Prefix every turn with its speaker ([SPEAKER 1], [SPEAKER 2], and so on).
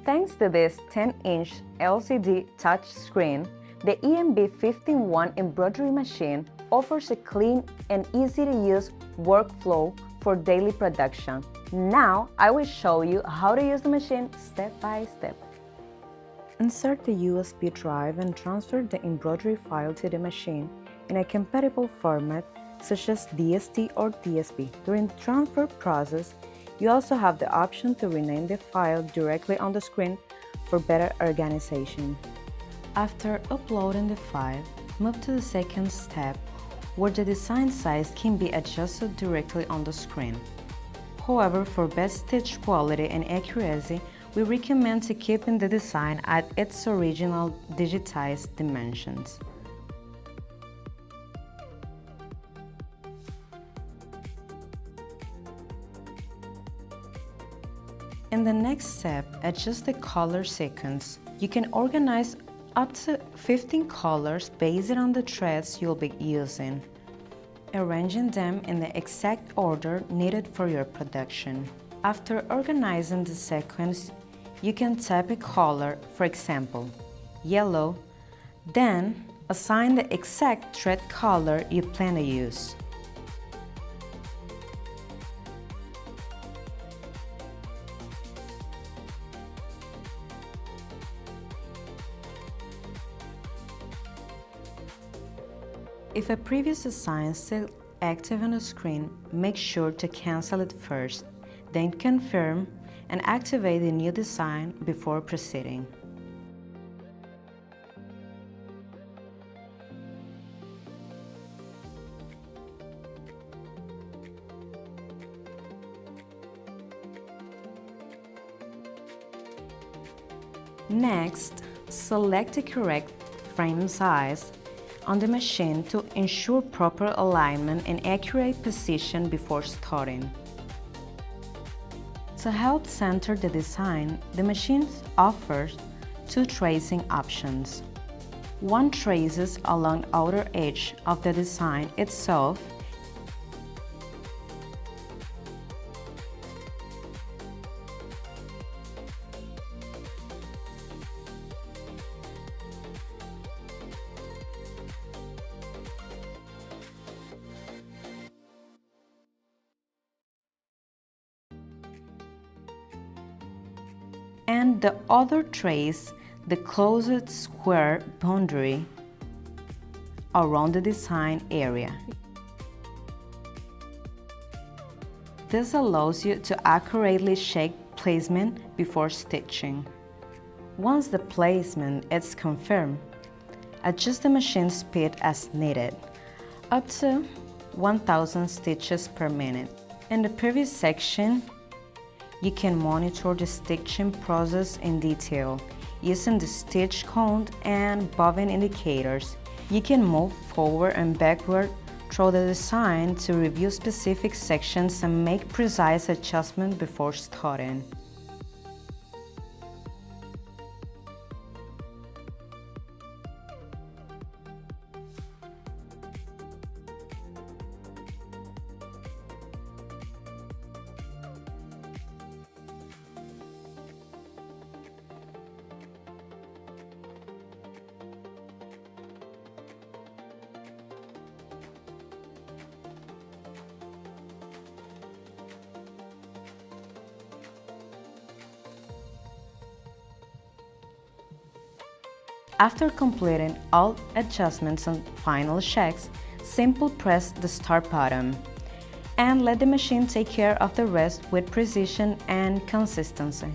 [SPEAKER 1] Thanks to this 10-inch LCD touchscreen, the EMB-15-1 embroidery machine offers a clean and easy-to-use workflow for daily production. Now, I will show you how to use the machine step by step. Insert the USB drive and transfer the embroidery file to the machine in a compatible format such as DST or DSP. During the transfer process, you also have the option to rename the file directly on the screen for better organization. After uploading the file, move to the second step, where the design size can be adjusted directly on the screen. However, for best stitch quality and accuracy, we recommend to keeping the design at its original digitized dimensions. In the next step, adjust the color sequence. You can organize up to 15 colors based on the threads you'll be using, arranging them in the exact order needed for your production. After organizing the sequence, you can type a color, for example, yellow, then assign the exact thread color you plan to use. If a previous design is still active on the screen, make sure to cancel it first, then confirm and activate the new design before proceeding. Next, select the correct frame size on the machine to ensure proper alignment and accurate position before starting. To help center the design, the machine offers two tracing options. One traces along the outer edge of the design itself, and the other trace the closest square boundary around the design area. This allows you to accurately check placement before stitching. Once the placement is confirmed, adjust the machine speed as needed, up to 1000 stitches per minute. In the previous section, you can monitor the stitching process in detail using the stitch count and bobbin indicators. You can move forward and backward through the design to review specific sections and make precise adjustments before starting. After completing all adjustments and final checks, simply press the start button and let the machine take care of the rest with precision and consistency.